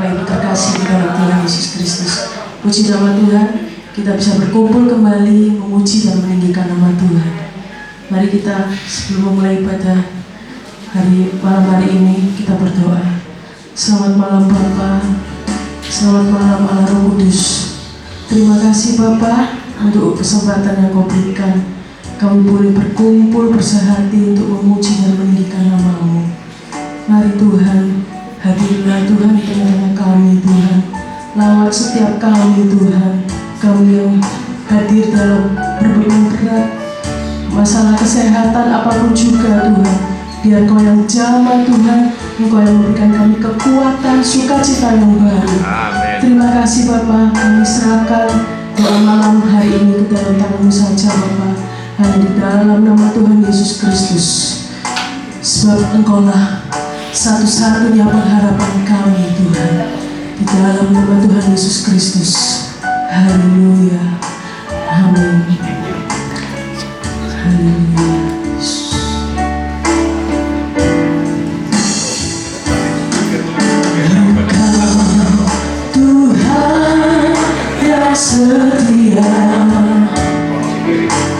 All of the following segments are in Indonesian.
Bapak Ibu terkasih di dalam Tuhan Yesus Kristus. Puji nama Tuhan, kita bisa berkumpul kembali memuji dan meninggikan nama Tuhan. Mari kita sebelum memulai ibadah malam hari ini kita berdoa. Selamat malam Bapa, selamat malam Allah Roh Kudus. Terima kasih Bapa untuk kesempatan yang Kau berikan. Kami boleh berkumpul bersehati untuk memuji dan meninggikan nama-Mu. Mari Tuhan, hadirlah Tuhan di tengah-tengah kami Tuhan. Lawat setiap kami Tuhan. Kami yang hadir dalam berbeban berat, masalah kesehatan apapun juga Tuhan. Biar Kau yang jamah Tuhan, Engkau yang memberikan kami kekuatan, sukacita yang baru. Amen. Terima kasih Bapa, kami serahkan doa malam hari ini ke dalam tangan-Mu saja Bapa. Hanya di dalam nama Tuhan Yesus Kristus. Sebab Engkau-lah satu-satunya pengharapan kami Tuhan. Di dalam nama Tuhan Yesus Kristus. Haleluya. Amin. Haleluya. Tuhan yang setia,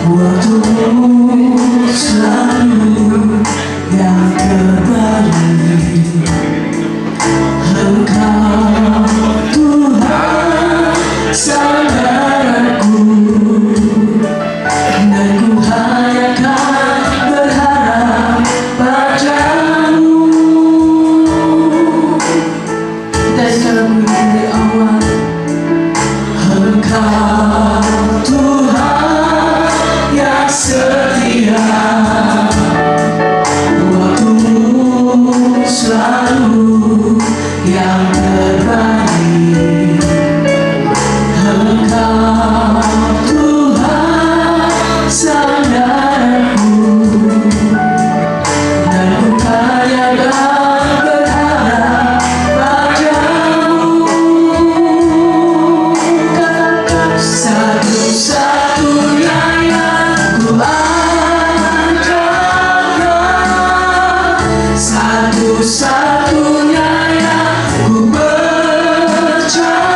waktu-Mu selalu yang terbaik. Engkau Tuhan saudaraku, dan ku hanya akan berharap padamu. Kita sekarang dari awal. Engkau Tuhan yang setia, waktu-Mu selalu yang terbaik. Engkau Tuhan saudaraku, dan ku hanya akan berharap padamu. Katakan satu-satunya yang ku andalkan, satu-satunya yang ku percaya.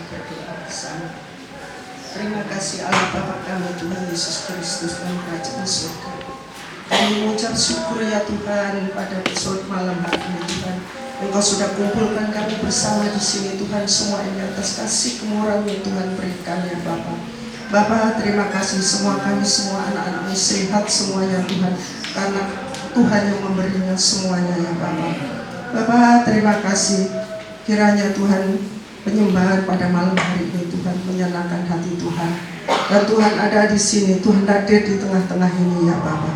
pakai doa bersama. Terima kasih Allah Bapa kami Tuhan Yesus Kristus dan Kerajaan Surga. Kami mengucap syukur ya Tuhan pada episode malam hari ini Tuhan. Engkau sudah kumpulkan kami bersama di sini Tuhan, semua ini atas kasih kemurahan yang Tuhan berikan ya Bapa. Bapa, terima kasih semua kami, semua anak-anakmu sehat semuanya Tuhan, karena Tuhan yang memberinya semuanya ya Bapa. Bapa, terima kasih, kiranya Tuhan penyembahan pada malam hari ini Tuhan menyenangkan hati Tuhan, dan Tuhan ada di sini, Tuhan hadir di tengah-tengah ini ya Bapa.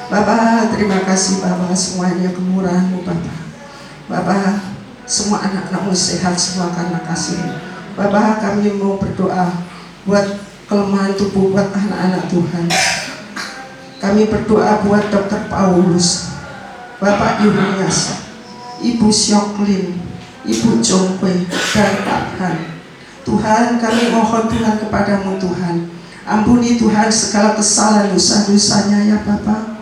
Bapa, terima kasih Bapa, semuanya kemurahan-Mu Bapa. Bapa, semua anak-anakmu sehat semua karena kasih-Mu. Bapa, kami mau berdoa buat kelemahan tubuh buat anak-anak Tuhan. Kami berdoa buat Dr. Paulus, Bapak Yunias, Ibu Syoklin, Ibu Jongkwe, dan Pak Han. Tuhan, kami mohon Tuhan kepadamu Tuhan, ampuni Tuhan segala kesalahan dosa-dosanya ya Bapak.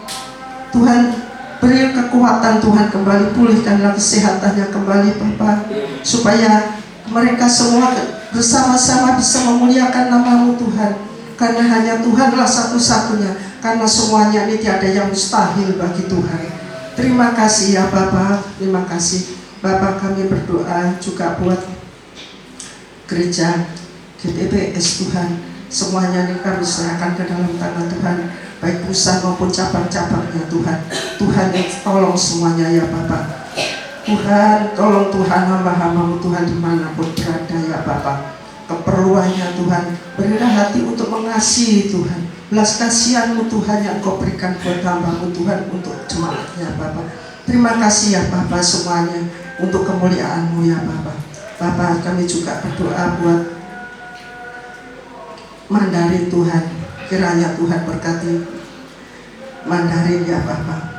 Tuhan, beri kekuatan Tuhan, kembali pulihkanlah kesehatannya kembali Bapak, supaya mereka semua bersama-sama bisa memuliakan nama-Mu Tuhan, karena hanya Tuhanlah satu-satunya, karena semuanya ini tiada yang mustahil bagi Tuhan. Terima kasih ya Bapak, terima kasih Bapak. Kami berdoa juga buat gereja GPBS Tuhan, semuanya ini kami serahkan ke dalam tangan Tuhan, baik pusat maupun cabang-cabangnya Tuhan. Tuhan yang tolong semuanya ya Bapak. Tuhan, tolong Tuhan hamba-hamba-Mu Tuhan dimanapun berada ya Bapak. Keperluannya Tuhan, berilah hati untuk mengasihi Tuhan. Belas kasihan-Mu Tuhan yang Kau berikan buat hamba-Mu Tuhan untuk jemaatnya Bapak. Terima kasih ya Bapak semuanya untuk kemuliaan-Mu ya Bapak. Bapak, kami juga berdoa buat Mandarin Tuhan. Kiranya Tuhan berkati Mandarin ya Bapak.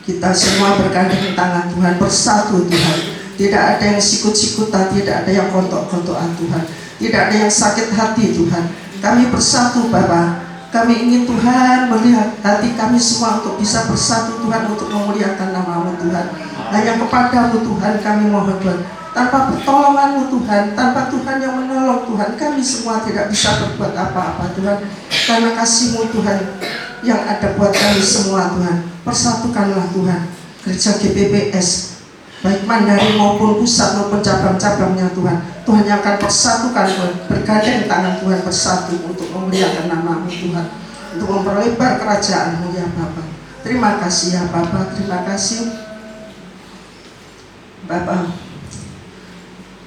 Kita semua bergandeng tangan Tuhan, bersatu Tuhan. Tidak ada yang sikut-sikutan, tidak ada yang kontok-kontokan Tuhan, tidak ada yang sakit hati Tuhan. Kami bersatu Bapak. Kami ingin Tuhan melihat hati kami semua untuk bisa bersatu Tuhan, untuk memuliakan nama-Mu Tuhan. Hanya kepada-Mu Tuhan kami mohon Tuhan. Tanpa pertolongan-Mu Tuhan, tanpa Tuhan yang menolong Tuhan, kami semua tidak bisa berbuat apa-apa Tuhan. Karena kasih-Mu Tuhan yang ada buat kami semua Tuhan. Persatukanlah Tuhan gereja GPBS, baik Mandarin maupun pusat maupun cabang-cabangnya Tuhan. Tuhan yang akan persatukan Tuhan, bergandeng tangan Tuhan bersatu untuk memuliakan nama-Mu Tuhan, untuk memperlebar kerajaan-Mu ya Bapa. Terima kasih ya Bapa, terima kasih Bapa.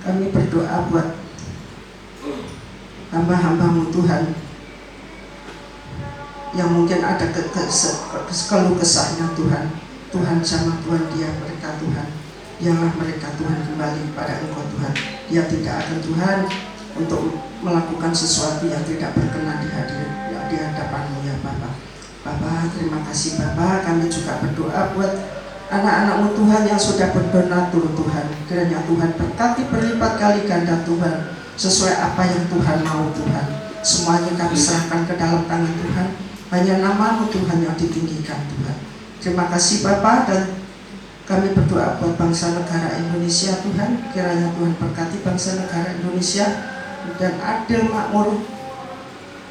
Kami berdoa buat hamba-hamba-Mu Tuhan yang mungkin ada keluh kesahnya Tuhan. Tuhan sama Tuhan dia mereka Tuhan. Biarlah mereka Tuhan kembali pada Engkau Tuhan. Dia tidak akan Tuhan untuk melakukan sesuatu yang tidak berkenan di hadapan-Mu ya Bapak. Bapak, terima kasih Bapak. Kami juga berdoa buat anak-anak-Mu Tuhan yang sudah berdonatur Tuhan. Kiranya Tuhan berkati berlipat kali ganda Tuhan, sesuai apa yang Tuhan mau Tuhan. Semuanya kami serahkan ke dalam tangan Tuhan. Hanya nama-Mu Tuhan yang ditinggikan Tuhan. Terima kasih Bapak, dan kami berdoa buat bangsa negara Indonesia Tuhan. Kiranya Tuhan berkati bangsa negara Indonesia dan adil makmur,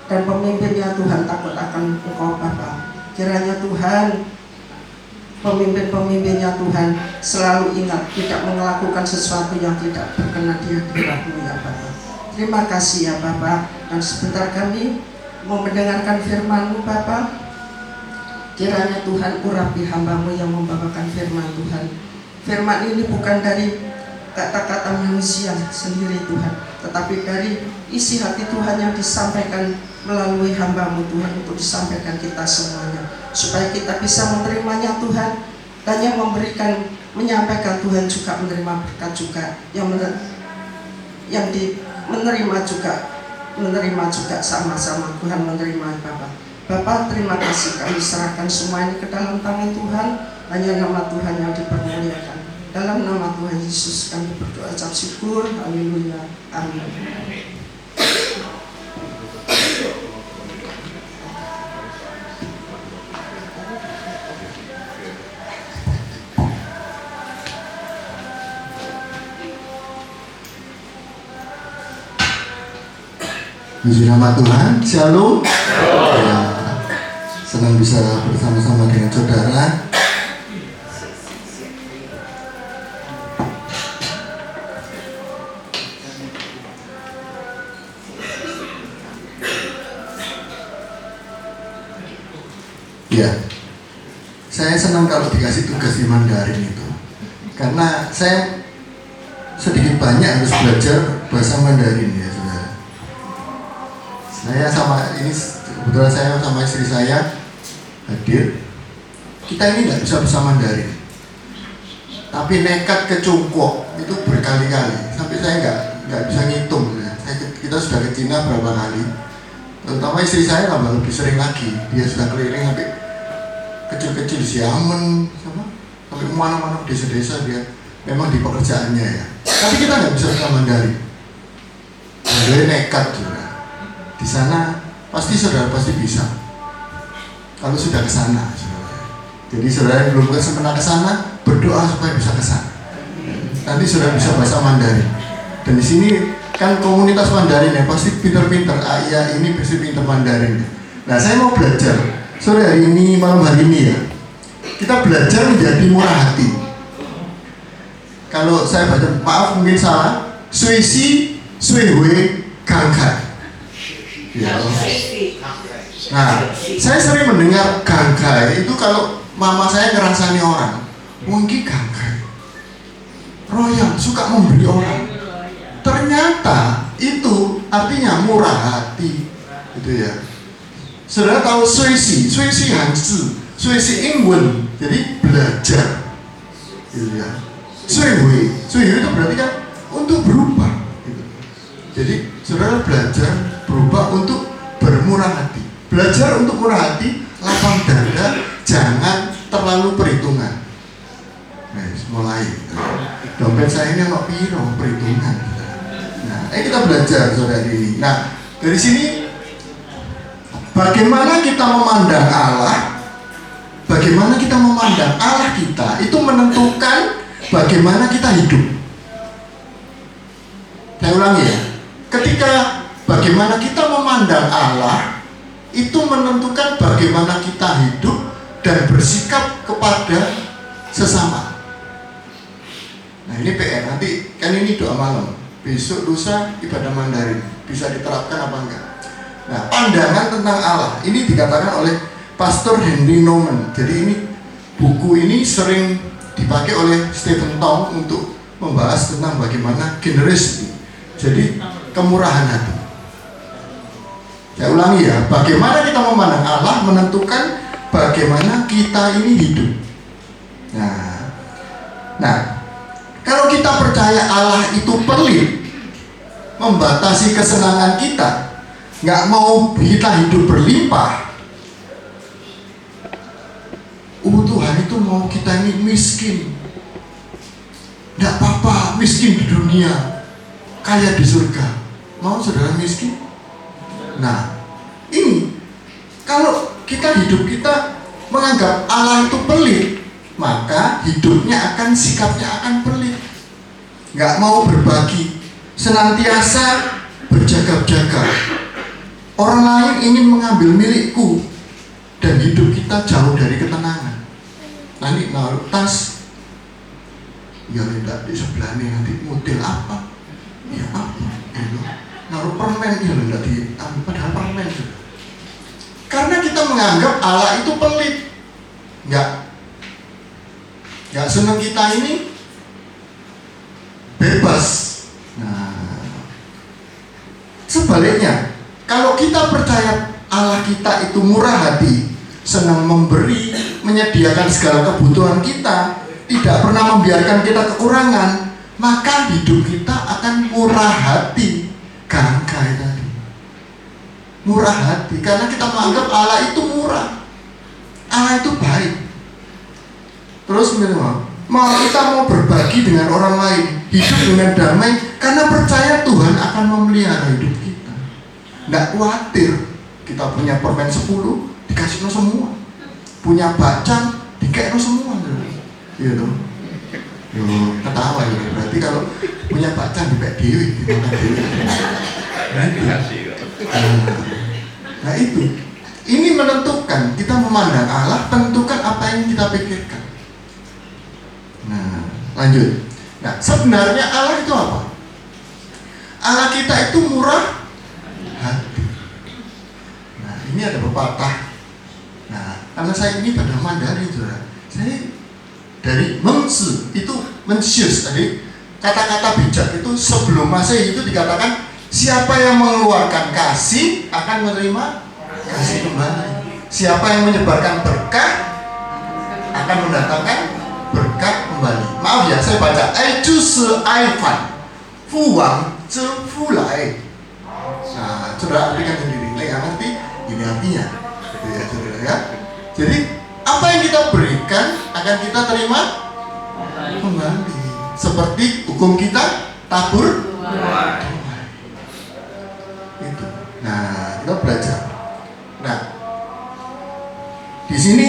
dan pemimpinnya Tuhan takut akan Engkau Bapa. Kiranya Tuhan pemimpin-pemimpinnya Tuhan selalu ingat tidak melakukan sesuatu yang tidak berkenan di hadirat-Mu ya Bapa. Terima kasih ya Bapa, dan sebentar kami mau mendengarkan firman-Mu Bapa. Kiranya Tuhan urapi hamba-Mu yang membawakan firman Tuhan. Firman ini bukan dari kata-kata manusia sendiri Tuhan, tetapi dari isi hati Tuhan yang disampaikan melalui hamba-Mu Tuhan, untuk disampaikan kita semuanya, supaya kita bisa menerimanya Tuhan, dan yang memberikan, menyampaikan Tuhan juga menerima berkat juga, menerima juga sama-sama Tuhan menerima Bapak. Bapak, terima kasih, kami serahkan semua ini ke dalam tangan Tuhan. Hanya nama Tuhan yang dipermuliakan. Dalam nama Tuhan Yesus kami berdoa, ucap syukur. Haleluya. Amin. Puji nama Tuhan, Shalom. Ya, senang bisa bersama-sama dengan saudara. Ya, saya senang kalau dikasih tugas di Mandarin itu, karena saya sedikit banyak harus belajar bahasa Mandarin ya saudara. Saya sama ini kebetulan saya sama istri saya hadir. Kita ini nggak bisa bahasa Mandarin, tapi nekat ke Cungkok itu berkali-kali sampai saya nggak bisa ngitung. Ya. Kita sudah ke Cina berapa kali, terutama istri saya tambah lebih sering lagi. Dia sudah keliling sampai kecil-kecil Xiamen, sampai mana-mana desa-desa dia. Memang di pekerjaannya ya. Tapi kita nggak bisa bahasa Mandarin. Dia nekat juga. Di sana pasti saudara pasti bisa. Kalau sudah ke sana, saudara. Jadi saudara yang belum pernah ke sana, berdoa supaya bisa ke sana. Nanti saudara bisa bahasa Mandarin. Dan di sini kan komunitas Mandarin ya, pasti pinter-pinter. Ya ini pasti pinter Mandarin. Nah saya mau belajar. Sore hari ini, malam hari ini ya, kita belajar menjadi murah hati. Kalau saya baca, maaf mungkin salah, Suisi, Suihui, Gangkai. Ya. Nah, saya sering mendengar Gangkai itu kalau mama saya ngerasani orang, mungkin Gangkai, royal, suka memberi orang. Ternyata itu artinya murah hati, gitu ya. Saudara tahu Suisi, Suisi Hanzi, Suisi Ingwen, jadi belajar, gitu ya. Suihui itu berarti kan untuk berubah, gitu. Jadi saudara belajar berubah untuk bermurah hati. Belajar untuk murah hati, lapang dada, jangan terlalu perhitungan. Nah, mulai. Dompet saya ini ono piro perhitungan. Nah, kita belajar saudara ini. Nah, dari sini bagaimana kita memandang Allah, bagaimana kita memandang Allah kita, itu menentukan bagaimana kita hidup. Saya ulangi ya, ketika bagaimana kita memandang Allah, itu menentukan bagaimana kita hidup dan bersikap kepada sesama. Nah ini PR, nanti kan ini doa malam, besok lusa ibadah Mandarin, bisa diterapkan apa enggak? Nah pandangan tentang Allah, ini dikatakan oleh Pastor Henry Nouwen. Jadi ini buku ini sering dipakai oleh Stephen Tong untuk membahas tentang bagaimana generosity, jadi kemurahan hati. Saya ulangi ya, bagaimana kita memandang Allah menentukan bagaimana kita ini hidup. Nah, kalau kita percaya Allah itu pelit, membatasi kesenangan kita, nggak mau kita hidup berlimpah. Tuhan itu mau kita ini miskin. Nggak apa-apa miskin di dunia, kaya di surga. Mau saudara miskin? Nah, ini kalau kita hidup kita menganggap Allah itu pelit, maka hidupnya akan, sikapnya akan pelit. Nggak mau berbagi, senantiasa berjaga-jaga. Orang lain ingin mengambil milikku, dan hidup kita jauh dari ketenangan. Nanti naruh tas, ya tidak di sebelahnya nanti model apa, ya apa, gitu. Naruh permen, ya tidak di, padahal permen juga. Karena kita menganggap Allah itu pelit, nggak senang kita ini bebas. Nah, sebaliknya, kalau kita percaya Allah kita itu murah hati, senang memberi, menyediakan segala kebutuhan kita, tidak pernah membiarkan kita kekurangan, maka hidup kita akan murah hati. Gangkai tadi, murah hati, karena kita menganggap Allah itu murah, Allah itu baik. Terus kita mau berbagi dengan orang lain, hidup dengan damai, karena percaya Tuhan akan memelihara hidup kita. Nggak khawatir kita punya permen 10 dikasih semua, punya bacang dikasih semua, gitu. Ketawa gitu. Berarti kalau punya bacang di dewi, dimakan dewi. Nah itu, ini menentukan kita memandang Allah, tentukan apa yang kita pikirkan. Nah, lanjut. Nah, sebenarnya Allah itu apa? Allah kita itu murah hati. Nah, ini ada pepatah. Nah, karena saya ini pada Mandarin, saudara. Saya dari Mengsi itu mensius tadi, kata-kata bijak itu sebelum Masehi itu dikatakan siapa yang mengeluarkan kasih akan menerima kasih kembali. Siapa yang menyebarkan berkah akan mendatangkan berkah kembali. Maaf ya, saya baca Ai Ju Ai Fan Fu Wang Zhe Fu Lai. Nah, saudara artikan sendiri. Nggak ngerti? Ini artinya. Gitu ya, saudara ya. Jadi apa yang kita berikan akan kita terima kembali. Seperti hukum kita tabur. Itu. Nah, kita belajar. Nah, di sini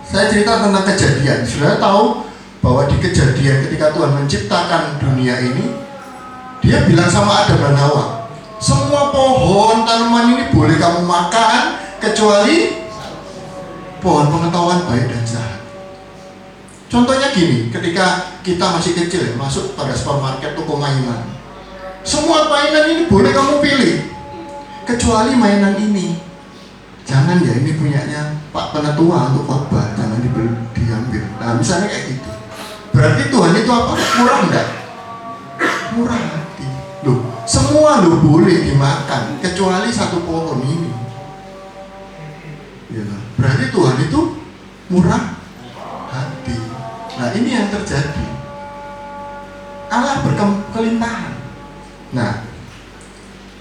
saya cerita tentang kejadian. Saudara tahu bahwa di kejadian ketika Tuhan menciptakan dunia ini, Dia bilang sama Adam dan Hawa, semua pohon tanaman ini boleh kamu makan kecuali pohon pengetahuan baik dan jahat. Contohnya gini, ketika kita masih kecil masuk pada supermarket, toko mainan, semua mainan ini boleh kamu pilih kecuali mainan ini. Jangan ya, ini punyanya Pak Penetua untuk khotbah, jangan diambil. Nah, misalnya kayak gitu. Berarti Tuhan itu apa? Murah enggak? Murah hati. Loh, semua loh boleh dimakan kecuali satu pohon ini. Ya, berarti Tuhan itu murah hati. Nah, ini yang terjadi. Allah berkelimpahan. Nah,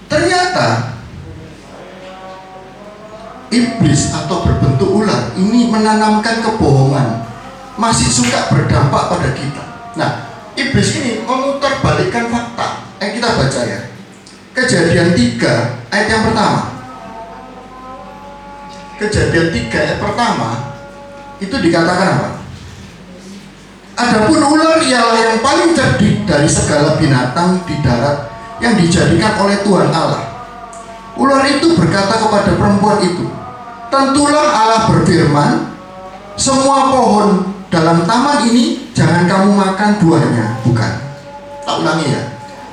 ternyata iblis atau berbentuk ular ini menanamkan kebohongan, masih suka berdampak pada kita. Nah, iblis ini memutarbalikkan fakta. Kita baca ya, Kejadian 3 ayat yang pertama. Kejadian 3 ayat pertama itu dikatakan apa? Adapun ular ialah yang paling cerdik dari segala binatang di darat yang dijadikan oleh Tuhan Allah. Ular itu berkata kepada perempuan itu, tentulah Allah berfirman, semua pohon dalam taman ini jangan kamu makan buahnya. Bukan. Tak ulangi ya.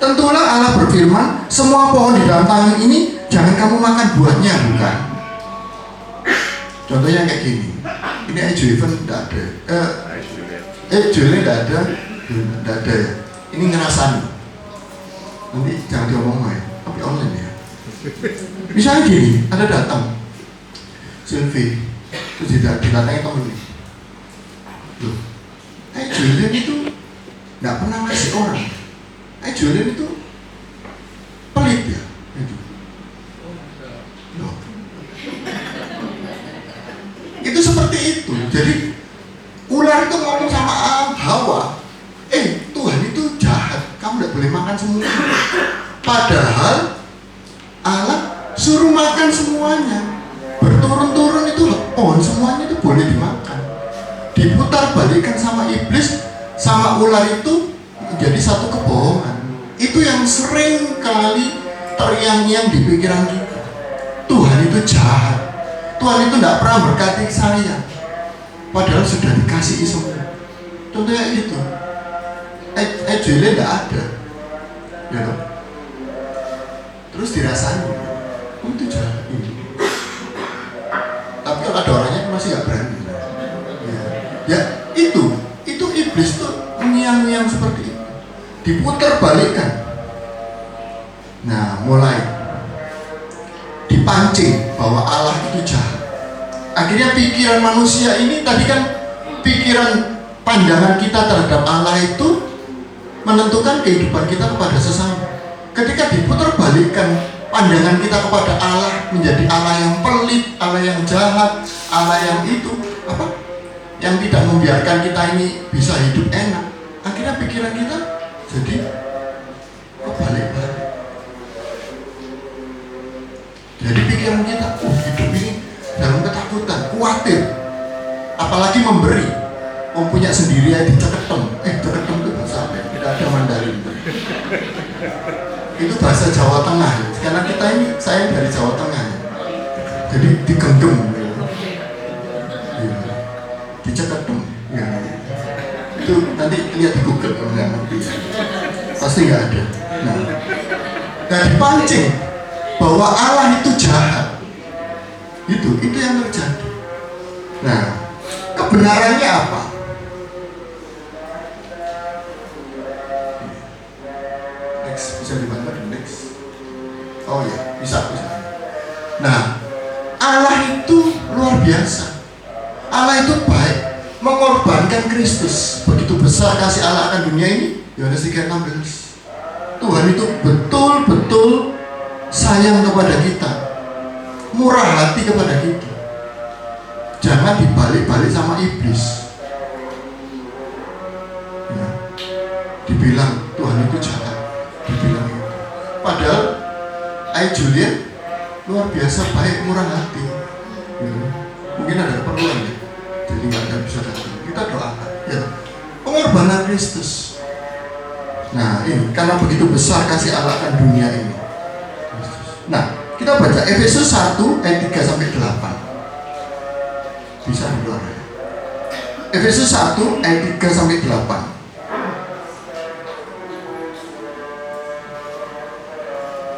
Tentulah Allah berfirman, semua pohon di dalam taman ini jangan kamu makan buahnya. Bukan. Contohnya kayak gini. Ini Ejoven tidak ada. Jualnya tidak ada ya. Ini ngerasani. Nanti jangan diomong ya, tapi online ya. Misalnya gini, ada datang Sylvie, terus didatangi temennya. Loh, Julian itu nggak pernah ngasih orang. Julian itu pelit ya. Itu. Loh. Itu seperti itu. Jadi ular itu ngomong sama Hawa, Tuhan itu jahat, kamu tidak boleh makan semua. Padahal Allah suruh makan semuanya, berturun-turun itu pohon semuanya itu boleh dimakan. Diputar balikan sama iblis, sama ular itu menjadi satu kebohongan. Itu yang sering kali terngiang-ngiang di pikiran kita. Tuhan itu jahat, Tuhan itu tidak pernah berkati saya, padahal sudah dikasih semua. Contohnya itu, Julia tidak ada, ya loh. Terus dirasani, itu jahat ini. Tapi kalau ada orangnya masih nggak berani. Ya itu iblis tuh mengiang-ngiang seperti itu, diputar balikkan. Nah, mulai dipancing bahwa Allah itu jahat. Akhirnya pikiran manusia ini tadi kan pikiran pandangan kita terhadap Allah itu menentukan kehidupan kita kepada sesama. Ketika diputar balikkan pandangan kita kepada Allah menjadi Allah yang pelit, Allah yang jahat, Allah yang itu apa? Yang tidak membiarkan kita ini bisa hidup enak. Akhirnya pikiran kita jadi kebalik-balik. Jadi pikiran kita, hidup ini dalam ketakutan, khawatir, apalagi memberi, mempunyai sendiri aja ceketem. Ceketem itu bahasa apa ya? Tidak ada Mandarin. Itu bahasa Jawa Tengah. Karena kita ini, saya dari Jawa Tengah ya. Jadi digenggam ya. Diceketem ya. Itu nanti lihat di Google kalau nggak ngerti ya. Pasti nggak ada. Nah dipancing bahwa Allah itu jahat. Itu yang terjadi. Nah, kebenarannya apa? Next, bisa dibantu next. Oh ya, bisa. Nah, Allah itu luar biasa. Allah itu baik, mengorbankan Kristus. Begitu besar kasih Allah akan dunia ini. Yohanes 3:16. Tuhan itu betul-betul sayang kepada kita, murah hati kepada kita. Jangan dibalik-balik sama iblis ya. Dibilang Tuhan itu jahat, dibilang itu. Padahal Julian luar biasa baik, murah hati ya. Mungkin ada keperluan ya, jadi nggak bisa datang. Kita doakan ya, pengorbanan Kristus. Nah ini karena begitu besar kasih Allah akan dunia ini. Nah kita baca Efesus 1 ayat 3-8. Bisa keluar ya. Efesus 1 ayat 3-8.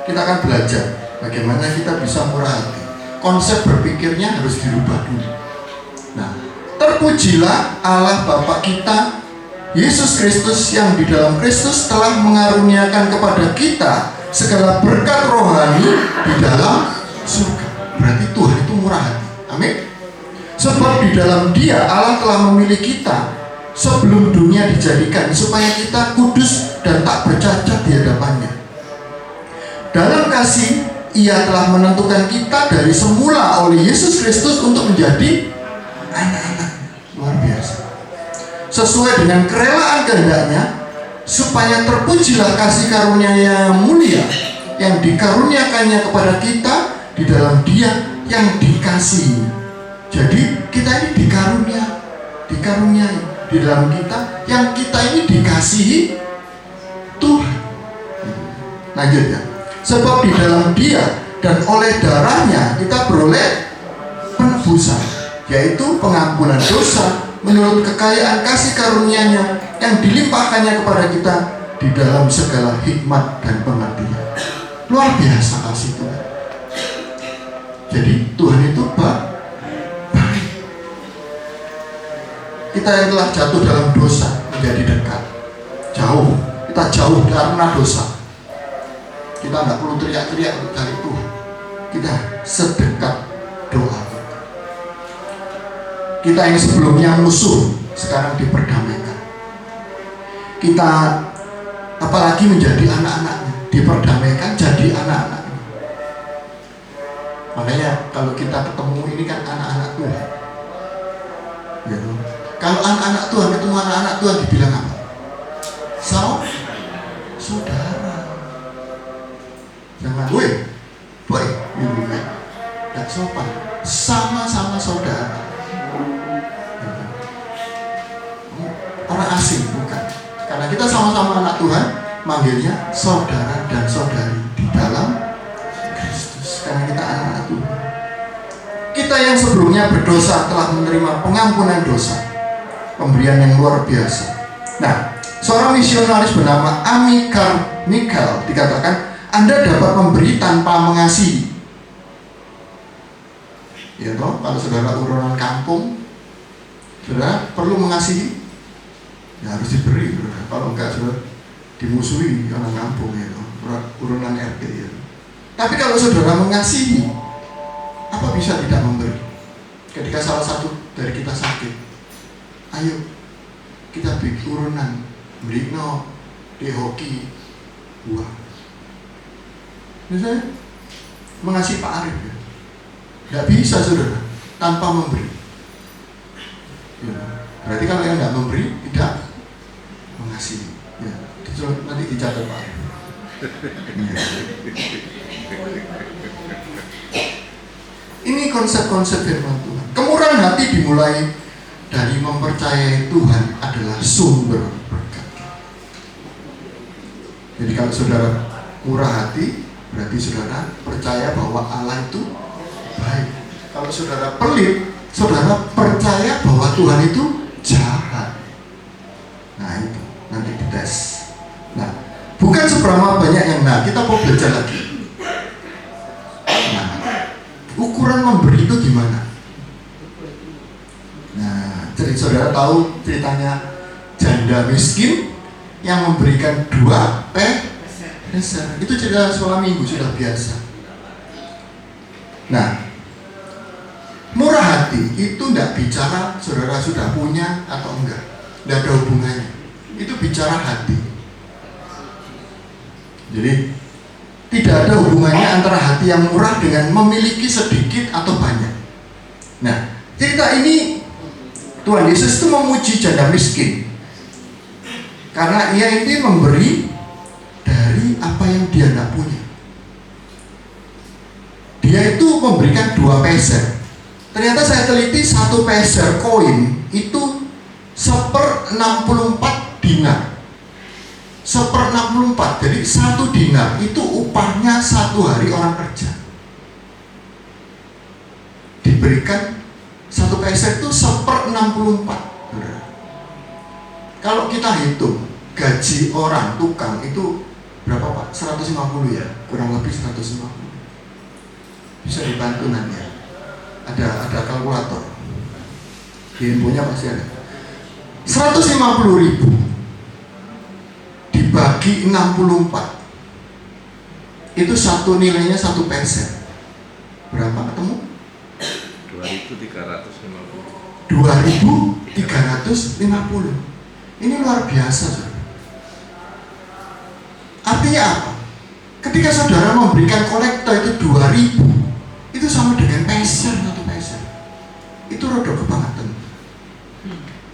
Kita akan belajar bagaimana kita bisa murah hati. Konsep berpikirnya harus dirubah dulu. Nah, terpujilah Allah Bapa kita Yesus Kristus yang di dalam Kristus telah mengaruniakan kepada kita segala berkat rohani di dalam surga. Berarti Tuhan itu murah hati. Amin. Sebab di dalam Dia Allah telah memilih kita sebelum dunia dijadikan supaya kita kudus dan tak bercacat di hadapannya. Dalam kasih Ia telah menentukan kita dari semula oleh Yesus Kristus untuk menjadi anak-anak. Luar biasa. Sesuai dengan kerelaan kehendaknya, supaya terpujilah kasih karunia yang mulia yang dikaruniakannya kepada kita di dalam Dia yang dikasihi. Jadi kita ini dikaruniai di dalam kita, yang kita ini dikasihi Tuhan. Lanjut ya. Sebab di dalam Dia dan oleh darahnya kita beroleh penebusan, yaitu pengampunan dosa menurut kekayaan kasih karunia-Nya yang dilimpahkannya kepada kita di dalam segala hikmat dan pengertian. Luar biasa kasih Tuhan. Jadi Tuhan itu baik. Kita yang telah jatuh dalam dosa menjadi dekat, jauh. Kita jauh karena dosa. Kita tidak perlu teriak-teriak untuk cari Tuhan. Kita sedekat doa. Kita yang sebelumnya musuh sekarang diperdamaikan. Kita apalagi menjadi anak-anaknya, diperdamaikan jadi anak-anaknya. Makanya kalau kita ketemu ini kan anak-anak Tuhan ya. Kalau anak-anak Tuhan ketemu anak-anak Tuhan dibilang apa? Saudara. Jangan boy gak sopan. Sama-sama saudara. Orang asing bukan. Karena kita sama-sama anak Tuhan, manggilnya saudara dan saudari di dalam Kristus. Karena kita anak-anak Tuhan. Kita yang sebelumnya berdosa telah menerima pengampunan dosa, pemberian yang luar biasa. Nah, seorang misionaris bernama Ami Carmichael dikatakan, Anda dapat memberi tanpa mengasihi. Ya toh, kalau saudara urunan kampung, saudara perlu mengasihi, ya harus diberi. Kalau enggak, saudara dimusuhi orang kampung ya toh, urunan RT ya. Tapi kalau saudara mengasihi, apa bisa tidak memberi? Ketika salah satu dari kita sakit, ayo kita bikin urunan, beri di hoki buah. Misalnya mengasihi Pak Arif ya, nggak bisa saudara tanpa memberi ya. Berarti kalau yang nggak memberi tidak mengasihi ya. Nanti dicatat Pak Arif ya. Ini konsep-konsep firman Tuhan. Kemurahan hati dimulai dari mempercayai Tuhan adalah sumber berkat. Jadi kalau saudara murah hati, berarti saudara percaya bahwa Allah itu baik. Kalau saudara pelit, saudara percaya bahwa Tuhan itu jahat. Nah itu nanti dites. Nah, bukan seberapa banyak yang kita mau belajar lagi. Nah, ukuran memberi itu gimana? Nah, jadi saudara tahu ceritanya janda miskin yang memberikan 2 peser. Itu cerita sekolah minggu, sudah biasa. Nah, murah hati itu tidak bicara saudara sudah punya atau enggak, tidak ada hubungannya. Itu bicara hati. Jadi tidak ada hubungannya antara hati yang murah dengan memiliki sedikit atau banyak. Nah, cerita ini Tuhan Yesus itu memuji janda miskin karena ia ini memberi dari apa yang dia tidak punya. Dia itu memberikan 2 peser. Ternyata saya teliti 1 peser koin itu 1/64 dinar. 1/64. Jadi 1 dinar itu upahnya 1 hari orang kerja. Diberikan 1 peser itu 1/64. Kalau kita hitung gaji orang tukang itu berapa Pak? 150 ya? Kurang lebih 150. Bisa dibantu nanti ya. Ada kalkulator. Di infonya pasti ada. 150.000 dibagi 64 itu satu nilainya 1 peser. Berapa ketemu? 2.350. 2.350. Ini luar biasa, saudara. Artinya apa? Ketika saudara memberikan kolektor itu 2.000, itu sama dengan peser, 1 peser. Itu rodo kebangetan.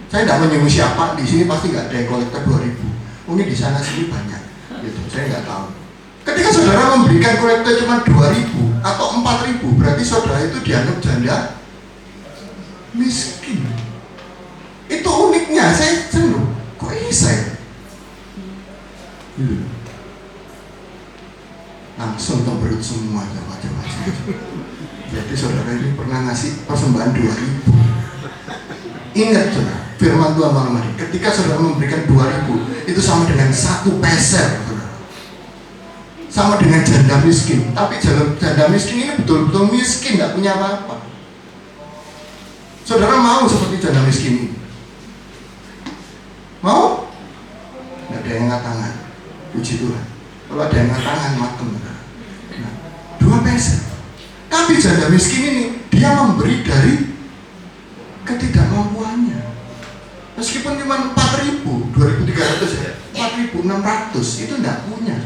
Saya tidak menyinggung siapa, di sini pasti nggak ada yang kolektor 2.000. Mungkin di sana sini banyak, gitu. Saya nggak tahu. Ketika saudara memberikan kolektor cuma 2.000 atau 4.000, berarti saudara itu dianggap janda miskin. Itu uniknya, saya cenderung kok bisa ya? Langsung keberut semua coba. Jadi saudara ini pernah ngasih persembahan 2.000. Ingat saudara, firman Tuhan malam hari, ketika saudara memberikan 2.000, itu sama dengan 1 peser, saudara. Sama dengan janda miskin. Tapi janda miskin ini betul-betul miskin, nggak punya apa-apa. Saudara mau seperti janda miskin ini? Mau? Nggak ada yang angkat tangan. Puji Tuhan. Kalau ada yang angkat tangan, matem. Nah, 2 peser. Tapi janda miskin ini, dia memberi dari ketidakmampuannya. Meskipun cuma 4.000, 2.300 ya, 4.600 itu tidak punya.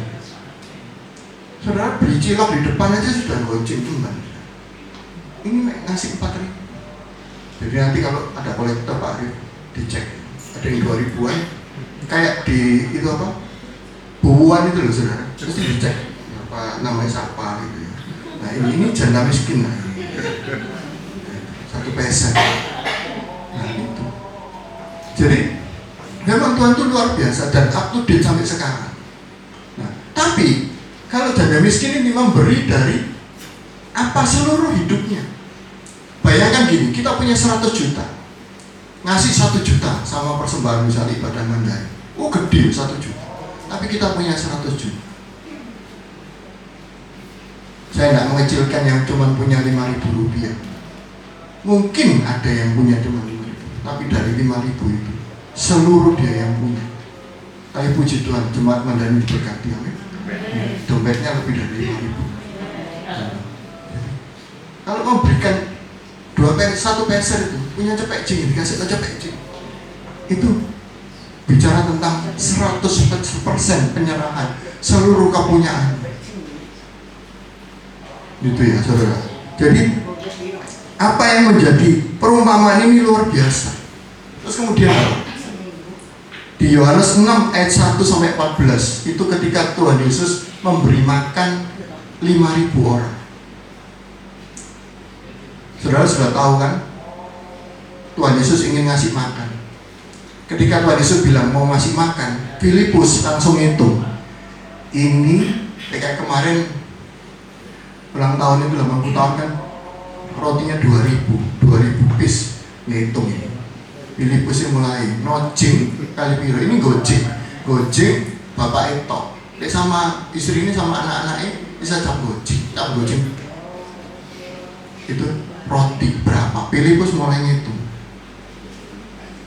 Saudara beli cilok di depan aja sudah goceng cuman. Ini ngasih 4.000. Jadi nanti kalau ada kolektor Pak Arif dicek, ada yang 2.000-an, kayak di itu apa? Buuan itu loh saudara, terus dicek apa namanya siapa gitu ya. Nah ini janda miskin lah. 1 peser. Nah itu. Jadi memang Tuhan itu luar biasa dan up to date sampai sekarang. Nah, tapi kalau janda miskin ini memberi dari apa seluruh hidupnya. Bayangkan gini, kita punya 100 juta, ngasih 1 juta sama persembahan misalnya ibadah mandiri. Oh gede 1 juta. Tapi kita punya 100 juta. Saya tidak mengecilkan yang cuma punya 5.000 rupiah. Mungkin ada yang punya cuma 5.000, tapi dari 5.000 itu seluruh dia yang punya. Tapi puji Tuhan, jemaat Mandani diberkati, amin. Dompetnya lebih dari 5.000. Kalau memberikan 1 peser itu punya cepek jing, dikasih ke cepek jing, itu bicara tentang 100% penyerahan seluruh kepunyaan. Gitu ya saudara. Jadi apa yang menjadi perumpamaan ini luar biasa. Terus kemudian di Yohanes 6 ayat 1 sampai 14 itu ketika Tuhan Yesus memberi makan 5.000 orang. Saudara sudah tahu kan, Tuhan Yesus ingin ngasih makan. Ketika Tuhan Yesus bilang mau ngasih makan, Filipus langsung hitung. Ini kayak kemarin ulang tahun itu 80 tahun kan, rotinya 2000 piece, ngitung ini. Filipus yang mulai nojing kali piro, ini gojek bapak itu, dia sama istri ini sama anak-anaknya bisa cap gojek itu roti berapa, Filipus mulai ngitung.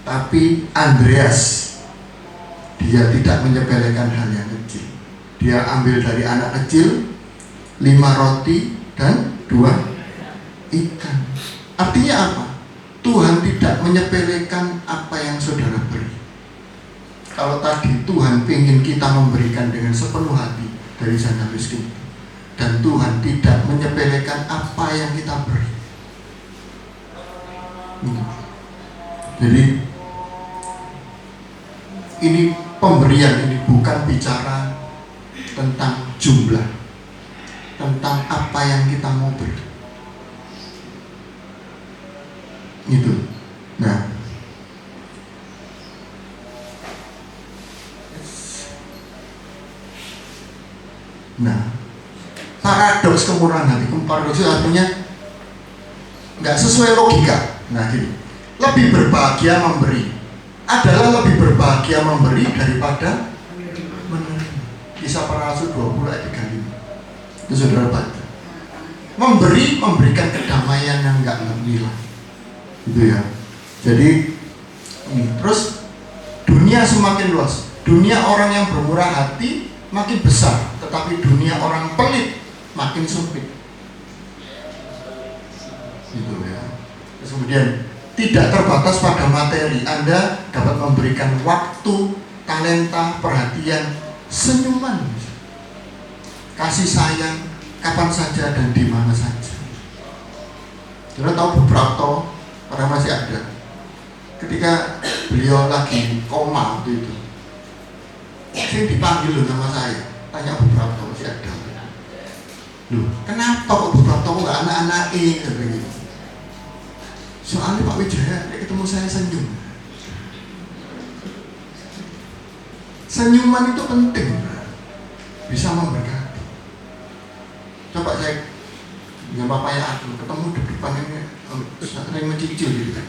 Tapi Andreas, dia tidak menyepelekan hal yang kecil. Dia ambil dari anak kecil 5 roti dan 2 ikan. Artinya apa? Tuhan tidak menyepelekan apa yang saudara beri. Kalau tadi Tuhan ingin kita memberikan dengan sepenuh hati dari janda miskin, dan Tuhan tidak menyepelekan apa yang kita beri. Jadi ini pemberian, ini bukan bicara tentang jumlah, tentang apa yang kita mau beri. Gitu. Nah, paradoks kemurahan hati, paradoks itu artinya nggak sesuai logika. Nah, gini, lebih berbahagia memberi adalah lebih berbahagia memberi daripada menerima. Kisah Para Rasul 20 ayat 35. Itu saudara baca. Memberikan kedamaian yang nggak hilang. Gitu ya. Jadi terus dunia semakin luas. Dunia orang yang bermurah hati makin besar, tetapi dunia orang pelit makin sempit. Gitu ya. Terus kemudian tidak terbatas pada materi. Anda dapat memberikan waktu, talenta, perhatian, senyuman, kasih sayang kapan saja dan di mana saja. Kita tahu beberapa orang masih ada. Ketika beliau lagi koma waktu itu, saya dipanggil loh nama saya, tanya beberapa masih ada. Loh, kenapa kok beberapa nggak anak-anak gitu? Soalnya Pak Wijaya, ketemu saya senyum. Senyuman itu penting, bisa memberkati. Coba saya dengan papanya aku ketemu di depan ini, sering mencicil gitu.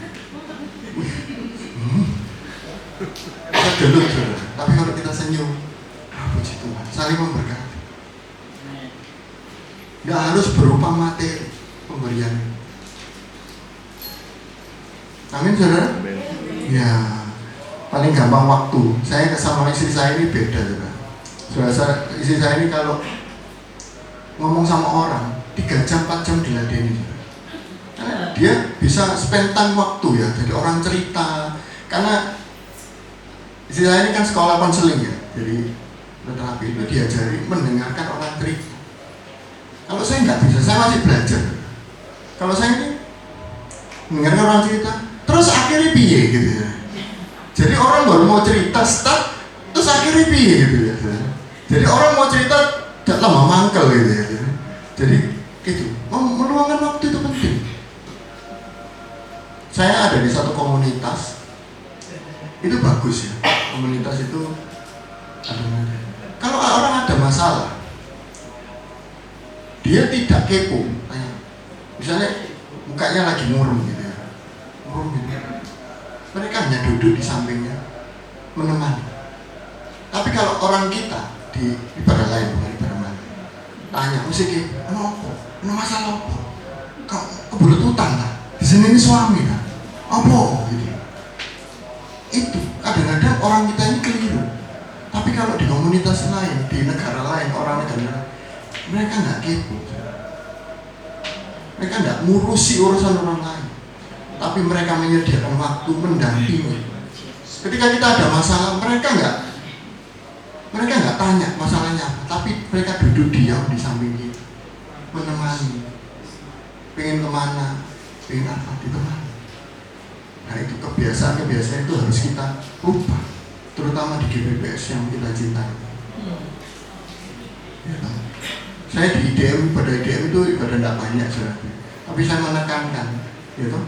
Kita gelut, tapi kalau kita senyum, puji Tuhan, saling memberkati. Nggak harus berupa materi pemberian. Amin, saudara? Ya, paling gampang waktu. Saya sama istri saya ini beda, saudara. Istri saya ini kalau ngomong sama orang 3 jam 4 jam diladeni. Dia bisa spend time waktu ya, jadi orang cerita. Karena istri saya ini kan sekolah konseling ya, jadi terapi itu diajari mendengarkan orang cerita. Kalau saya nggak bisa, saya masih belajar. Kalau saya ini mendengarkan orang cerita, terus akhirnya piye gitu ya. Jadi orang baru mau cerita start, terus akhirnya piye gitu ya. Jadi orang mau cerita tidak lama mangkel gitu ya. Jadi gitu, meluangkan waktu itu penting. Saya ada di satu komunitas, itu bagus ya. Komunitas itu kalau orang ada masalah, dia tidak kepo, tanya. Misalnya mukanya lagi murung gitu ya, murung gitu. Mereka hanya duduk di sampingnya menemani. Tapi kalau orang kita di ibadah lain, bukan ibadah lain, tanya musik, apa? Masalah apa? Kau kebelet utang lah. Di sini ini suami kan? Apa? Gitu. Itu kadang-kadang orang kita ini keliru. Tapi kalau di komunitas lain, di negara lain, orang negara, mereka nggak kepo. Mereka nggak ngurusi urusan orang lain. Tapi mereka menyediakan waktu mendampingi. Ketika kita ada masalah, mereka nggak tanya masalahnya apa, tapi mereka duduk diam di samping kita, menemani. Pengen kemana, pengen apa, ditemani. Nah itu kebiasaan itu harus kita ubah, terutama di GBPS yang kita cintai. Ya, saya di IDM, pada IDM itu ibadah tidak banyak sebenarnya, tapi saya menekankan, gitu,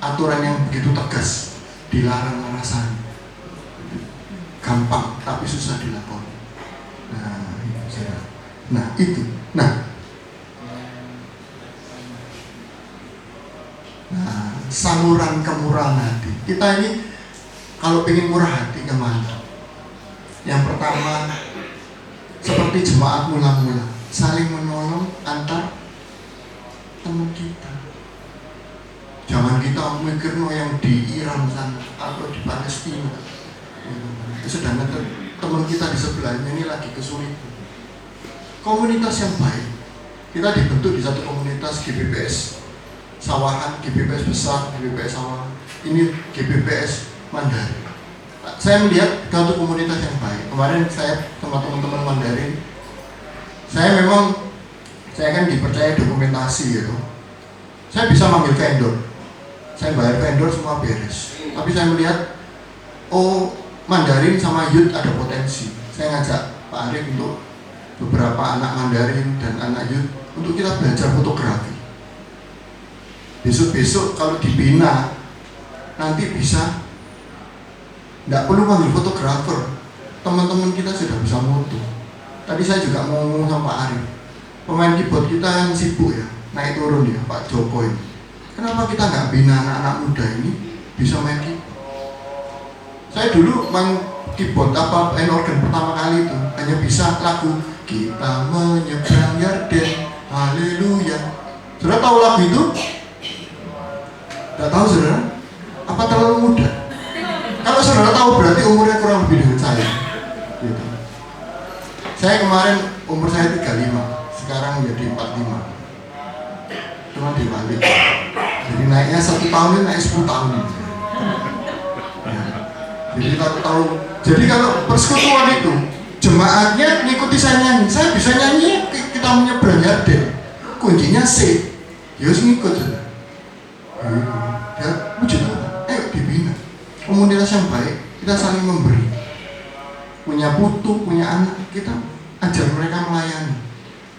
aturan yang begitu tegas, dilarang merasani, gampang tapi susah dilakoni. Nah itu. saluran kemurahan hati. Kita ini kalau ingin murah hati kemana? Yang pertama, seperti jemaat mula-mula, saling menolong antar teman kita. Jangan kita mikir yang di Iran sana atau di Palestina. Sedangkan teman kita di sebelahnya ini lagi kesulitan. Komunitas yang baik. Kita dibentuk di satu komunitas GBPS Sawahan, GBPS besar, GBPS Sawahan. Ini GBPS Mandarin. Saya melihat satu komunitas yang baik. Kemarin saya sama teman-teman Mandarin, saya kan dipercaya dokumentasi gitu. Saya bisa manggil vendor, saya bayar vendor semua beres. Tapi saya melihat, oh Mandarin sama Youth ada potensi. Saya ngajak Pak Arif untuk beberapa anak Mandarin dan anak Youth untuk kita belajar fotografi. Besok-besok kalau dibina nanti bisa nggak perlu panggil fotografer, teman-teman kita sudah bisa moto. Tadi saya juga mau ngomong sama Pak Arif, pemain keyboard kita yang sibuk ya, naik turun ya Pak Joko ini. Kenapa kita nggak bina anak-anak muda ini bisa main keyboard? Saya dulu main keyboard organ pertama kali itu hanya bisa lagu Kita Menyeberang Yarden, Haleluya. Saudara tahu lagu itu? Tidak tahu saudara? Apa terlalu muda? Kalau saudara tahu berarti umurnya kurang lebih dengan saya. Gitu. Saya kemarin umur saya 35, sekarang menjadi 45. Cuma dibalik. Jadi naiknya 1 tahun ini naik 10 tahun. Ya. Jadi kalau persekutuan itu jemaatnya ngikuti saya nyanyi, saya bisa nyanyi Kita Menyeberang Yarden. Kuncinya C. Ya harus ngikut saudara. Ya puji Tuhan. Ayo dibina. Komunitas yang baik, kita saling memberi. Punya putu, punya anak, kita ajar mereka melayani.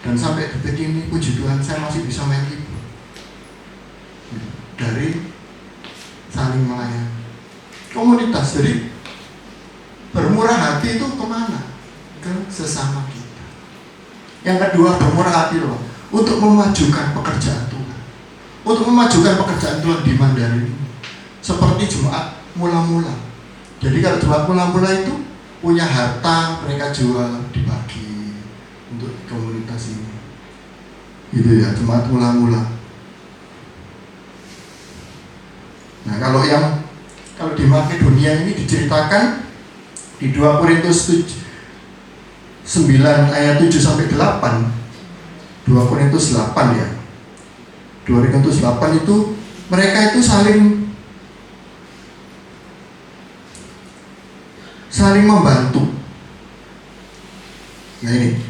Dan sampai detik ini, puji Tuhan, saya masih bisa main keyboard. Dari saling melayani. Komunitas, jadi bermurah hati itu kemana? Ke sesama kita. Yang kedua, bermurah hati loh, untuk memajukan pekerjaan Tuhan. Untuk memajukan pekerjaan Tuhan di Mandarin ini. Seperti jemaat mula-mula. Jadi kalau jemaat mula-mula itu punya harta, mereka jual, dibagi untuk komunitas ini. Gitu ya, jemaat mula-mula. Nah, kalau di Makedonia ini diceritakan di 2 Korintus 9 ayat 7 sampai 8. 2 Korintus 8 ya. 2 Korintus 8 itu mereka itu saling membantu. Nah ini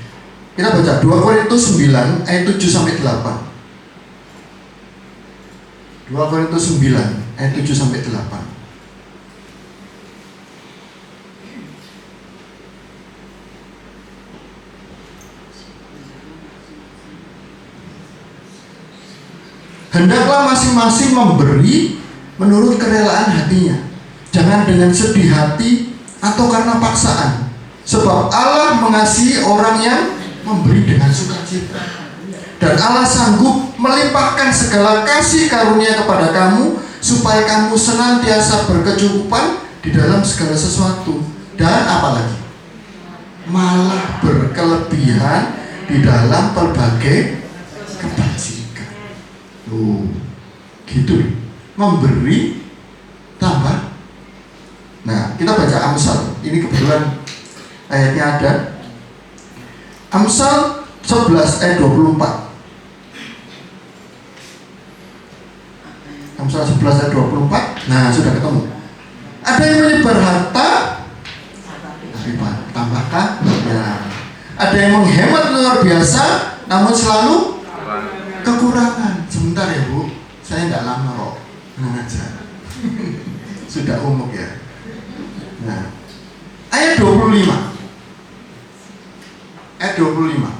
kita baca 2 Korintus 9 ayat 7 sampai 8. 2 Korintus 9 ayat 7 sampai 8. Hendaklah masing-masing memberi menurut kerelaan hatinya, jangan dengan sedih hati atau karena paksaan, sebab Allah mengasihi orang yang memberi dengan sukacita. Dan Allah sanggup melimpahkan segala kasih karunia kepada kamu, supaya kamu senantiasa berkecukupan di dalam segala sesuatu, dan apalagi malah berkelebihan di dalam berbagai kebajikan. Gitu, memberi tambah. Nah, kita baca Amsal. Ini kebetulan ayatnya ada. Amsal 11 ayat 24. Amsal 11 ayat 24. Nah, sudah ketemu. Ada yang menyebar harta, tapi tambahkan. Ya. Ada yang menghemat luar biasa, namun selalu kekurangan. Sebentar ya Bu, saya tidak lama kok mengajar. Sudah umum ya. Nah, ayat 25. Ayat 25.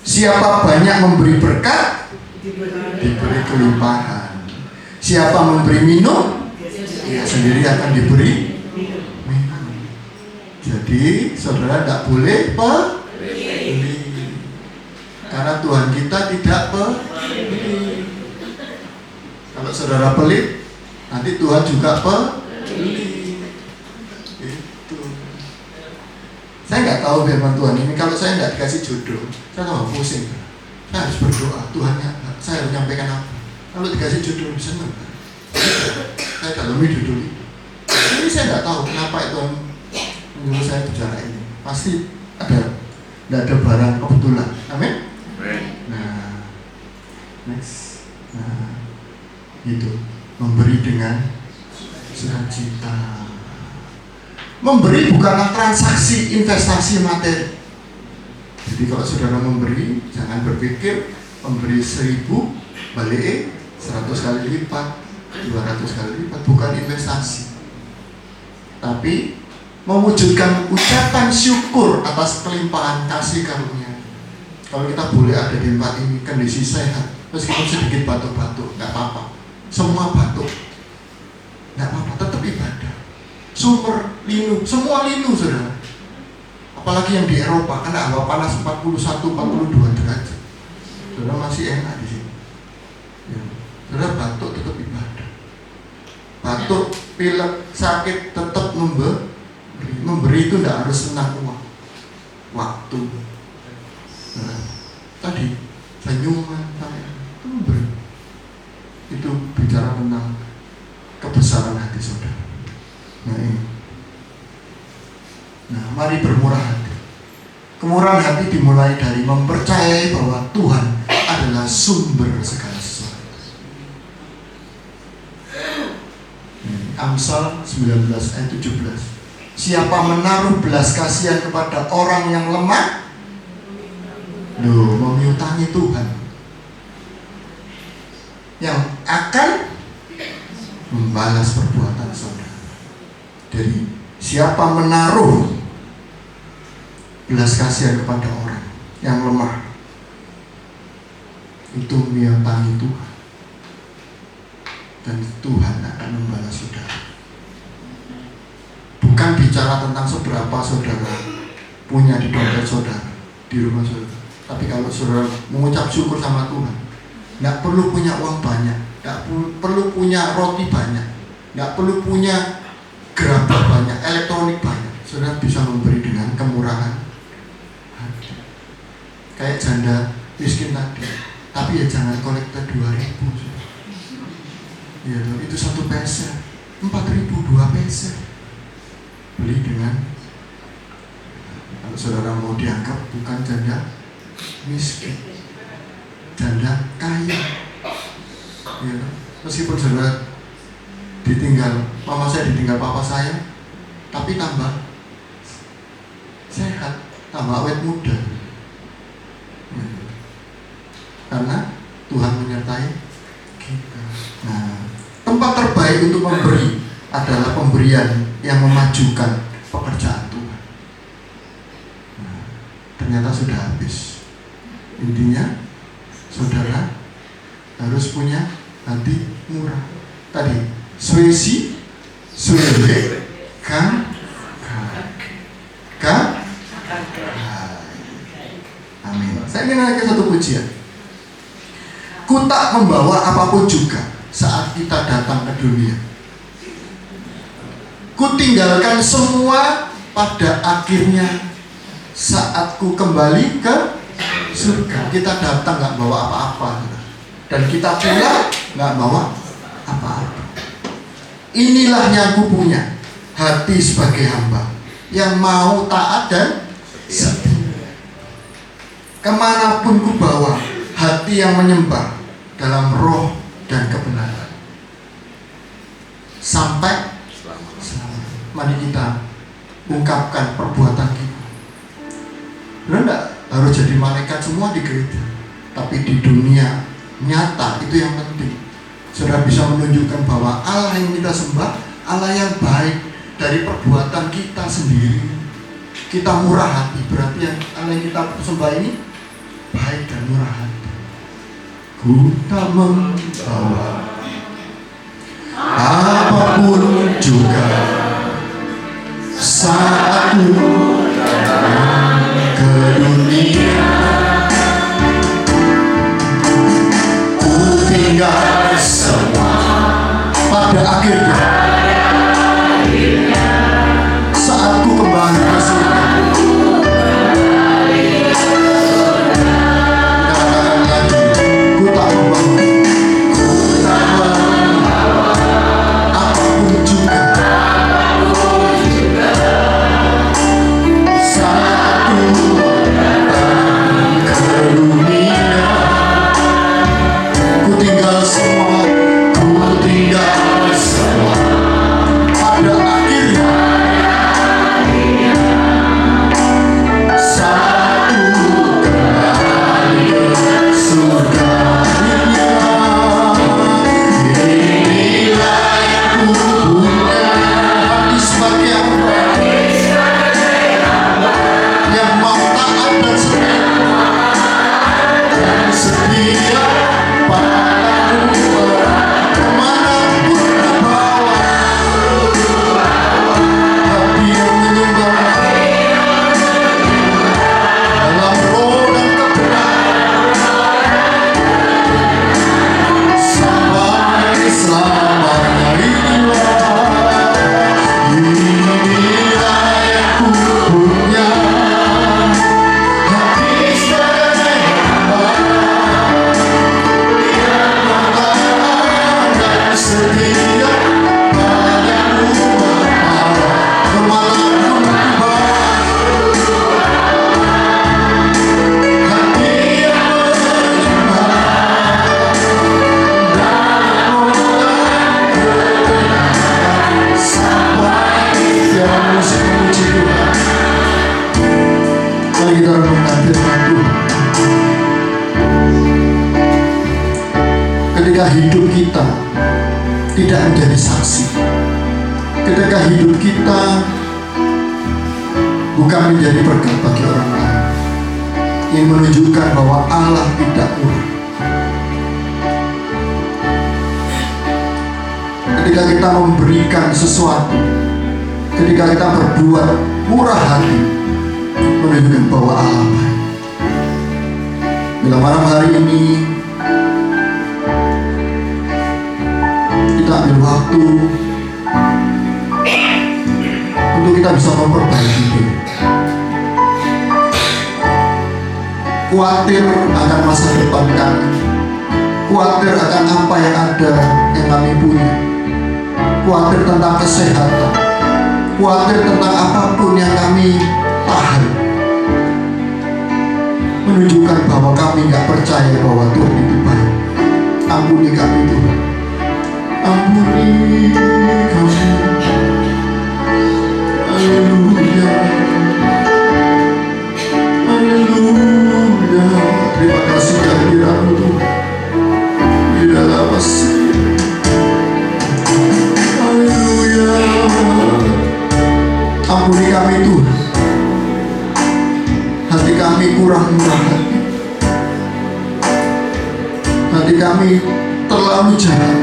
Siapa banyak memberi berkat, diberi kelimpahan. Siapa memberi minum, dia sendiri akan diberi minum. Jadi saudara tidak boleh beli, karena Tuhan kita tidak beli. Kalau Kalau saudara pelit, nanti Tuhan juga pelit. Itu. Saya nggak tahu firman Tuhan ini. Kalau saya nggak dikasih jodoh, saya tambah pusing. Saya harus berdoa, Tuhan, saya harus nyampaikan apa. Kalau dikasih jodoh, senang. Saya dalami jodoh itu. Ini saya nggak tahu kenapa Tuhan menyuruh saya bicara ini. Pasti nggak ada barang kebetulan. Amin. Nah, next. Nah, itu memberi dengan sukacita. Memberi bukanlah transaksi investasi materi. Jadi kalau saudara memberi, jangan berpikir memberi 1000 balik 100 kali lipat, 200 kali lipat, bukan investasi. Tapi mewujudkan ucapan syukur atas kelimpahan kasih karunia. Kalau kita boleh ada di tempat ini kondisi sehat, meskipun sedikit batuk-batuk, nggak apa-apa. Semua batuk, nggak apa-apa, tetap ibadah. Sumber linu, semua linu saudara. Apalagi yang di Eropa, kena hawa panas 41-42 derajat. Saudara masih enak di sini. Ya. Saudara batuk tetap ibadah. Batuk, pilek, sakit tetap memberi. Memberi itu tidak harus tentang uang, waktu. Nah, tadi senyuman, itu memberi. Itu bicara tentang kebesaran hati saudara. Nah ini. Nah, mari bermurah hati. Kemurahan hati dimulai dari mempercayai bahwa Tuhan adalah sumber segala sesuatu. Amsal 19 ayat 17. Siapa menaruh belas kasihan kepada orang yang lemah, memiutangi Tuhan yang akan membalas perbuatan saudara. Jadi siapa menaruh belas kasihan kepada orang yang lemah, itu memiutangi Tuhan, dan Tuhan akan membalas saudara. Bukan bicara tentang seberapa saudara punya di dompet saudara, di rumah saudara. Tapi kalau saudara mengucap syukur sama Tuhan, nggak perlu punya uang banyak, nggak perlu punya roti banyak, nggak perlu punya gerabah banyak, elektronik banyak. Saudara bisa memberi dengan kemurahan hati. Kayak janda miskin tadi. Tapi ya jangan kolektor 2.000. Ya, itu 1 peser, 4.000, 2 peser. Beli dengan, kalau saudara mau dianggap bukan janda miskin, janda kaya. Ya, meskipun saudara ditinggal, mama saya ditinggal papa saya, tapi tambah sehat, tambah awet muda. Ya. Karena Tuhan menyertai kita. Nah, tempat terbaik untuk memberi adalah pemberian yang memajukan pekerjaan Tuhan. Nah, ternyata sudah habis. Intinya, saudara harus punya hati murah. Tadi, suesi, suele, kan, amin. Saya ingin lagi satu pujian. Ku tak membawa apapun juga saat kita datang ke dunia. Ku tinggalkan semua pada akhirnya saat ku kembali ke surga. Kita datang nggak bawa apa-apa, dan kita pulang nggak bawa apa-apa. Inilah yang ku punya, hati sebagai hamba yang mau taat dan setia. Kemanapun ku bawa, hati yang menyembah dalam roh dan kebenaran. Sampai mari kita ungkapkan perbuatan kita. Benar enggak? Harus jadi malaikat semua di gereja, tapi di dunia nyata itu yang penting. Saudara bisa menunjukkan bahwa Allah yang kita sembah, Allah yang baik. Dari perbuatan kita sendiri, kita murah hati. Berarti yang Allah yang kita sembah ini baik dan murah hati. Ku tak membawa apapun juga saat ku datang ke dunia. Ku tinggal semua ketika hidup kita tidak menjadi saksi, ketika hidup kita bukan menjadi berkat bagi orang lain, yang menunjukkan bahwa Allah tidak murah. Ketika kita memberikan sesuatu, ketika kita berbuat murah hati, menunjukkan bahwa Allah baik. Bila malam hari ini kita ambil waktu untuk kita bisa memperbaiki diri, khawatir akan masa depan kami, khawatir akan apa yang ada yang kami punya, khawatir tentang kesehatan, khawatir tentang apapun yang kami tahan, menunjukkan bahwa kami gak percaya bahwa Tuhan itu baik. Ampuni kami Tuhan, ampuni kami. Haleluya, haleluya. Terima kasih kehadiran-Mu Tuhan di dalam Mesir. Haleluya. Ampuni kami Tuhan, hati kami kurang murah hati, hati kami terlalu jahat,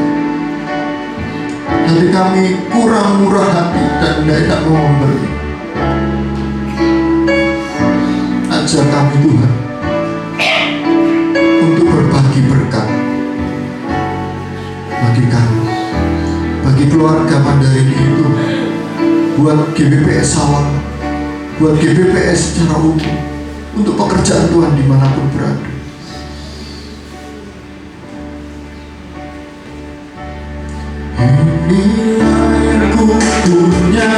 hati kami kurang murah hati dan tidak mau memberi. Ajar kami Tuhan untuk berbagi berkat bagi kami, bagi keluarga Mandarin itu, buat GBPS Sawang, buat GBPS secara umum, untuk pekerjaan Tuhan dimanapun berada. Inilah yang ku punya.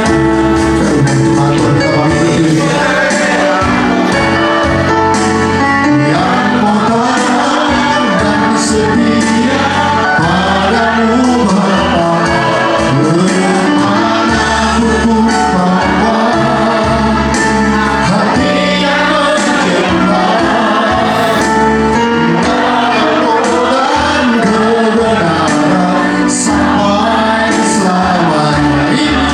Karena cuma Tuhan kita pamit berdiri. Yang mau tahan dan setia padamu Bapa, kemanapun ku bawa, hati yang menggembala dalam dan kebenaran sampai selamanya.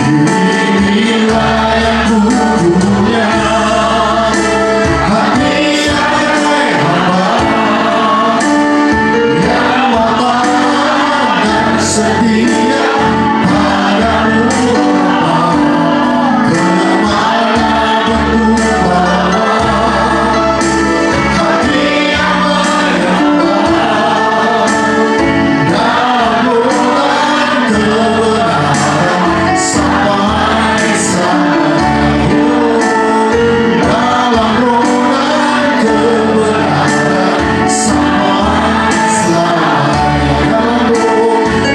Inilah yang ku punya, hati yang baik hamba, yang matang dan setia padamu Bapa, kemanapun ku bawa, hati yang menyembah dalam bulan kebenaran sampai selamanya. Dalam bulan kebenaran sampai selamanya.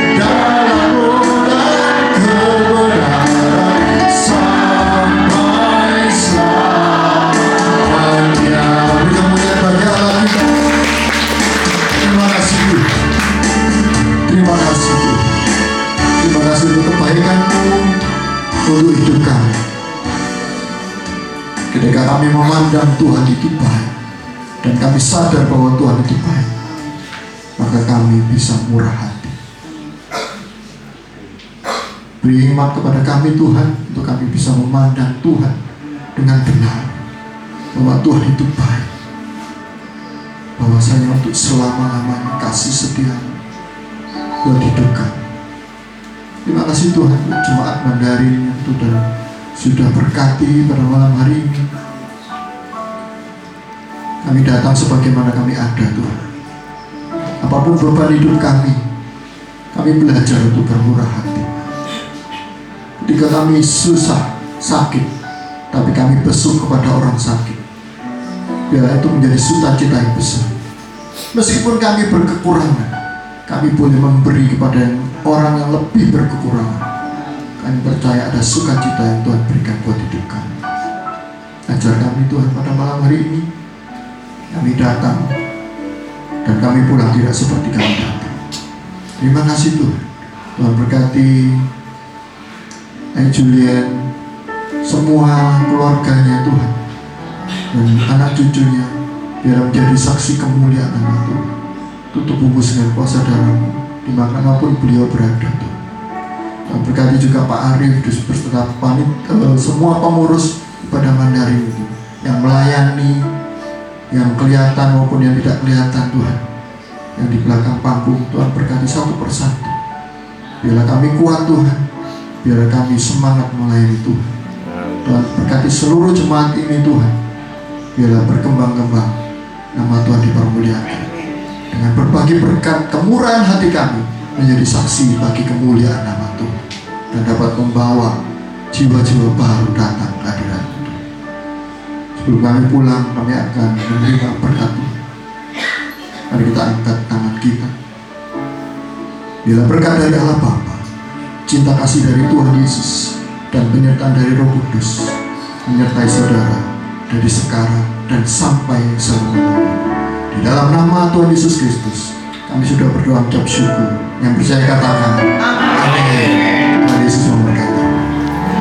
Dalam bulan kebenaran sampai selamanya. Beri kemuliaan bagi Allah kita. Terima kasih Tuhan. Terima kasih Tuhan. Terima kasih untuk kebaikan-Mu untuk hidup kami. Ketika kami memandang Tuhan itu baik dan kami sadar bahwa Tuhan itu baik, maka kami bisa murah hati. Beri hikmat kepada kami Tuhan, untuk kami bisa memandang Tuhan dengan benar, bahwa Tuhan itu baik, bahwasanya untuk selama-lamanya kasih setia buat hidup kami. Terima kasih Tuhan untuk jemaat Mandarin yang Tuhan sudah berkati pada malam hari ini. Kami datang sebagaimana kami ada Tuhan. Apapun beban hidup kami belajar untuk bermurah hati. Ketika kami susah, sakit, tapi kami besuk kepada orang sakit, biarlah itu menjadi sukacita yang besar. Meskipun kami berkekurangan, kami boleh memberi kepada orang yang lebih berkekurangan. Kami percaya ada sukacita yang Tuhan berikan buat hidup kami. Ajar kami Tuhan pada malam hari ini. Kami datang dan kami pulang tidak seperti kami datang. Terima kasih Tuhan. Tuhan berkati Julian, semua keluarganya Tuhan, dan anak cucunya, biar menjadi saksi kemuliaan nama Tuhan. tutup bungkus dengan kuasa darah-Mu dimanapun beliau berada Tuhan. Dan berkati juga Pak Arif beserta semua pengurus ibadah Mandarin itu yang melayani, yang kelihatan maupun yang tidak kelihatan Tuhan, yang di belakang panggung. Tuhan berkati satu persatu. Biarlah kami kuat Tuhan, biarlah kami semangat melayani Tuhan. Tuhan berkati seluruh jemaat ini Tuhan, biarlah berkembang-kembang, nama Tuhan dipermuliakan. Dengan berbagi berkat kemurahan hati kami menjadi saksi bagi kemuliaan nama Tuhan, dan dapat membawa jiwa-jiwa baru datang ke hadirat Tuhan. Sebelum kami pulang, kami akan menerima berkat Tuhan. Mari kita angkat tangan kita. Bila berkat dari Allah Bapa, cinta kasih dari Tuhan Yesus, dan penyertaan dari Roh Kudus menyertai saudara dari sekarang dan sampai selama-lamanya. Di dalam nama Tuhan Yesus Kristus, kami sudah berdoa ucap syukur. Yang percaya katakan amin. Tuhan Yesus memberkati.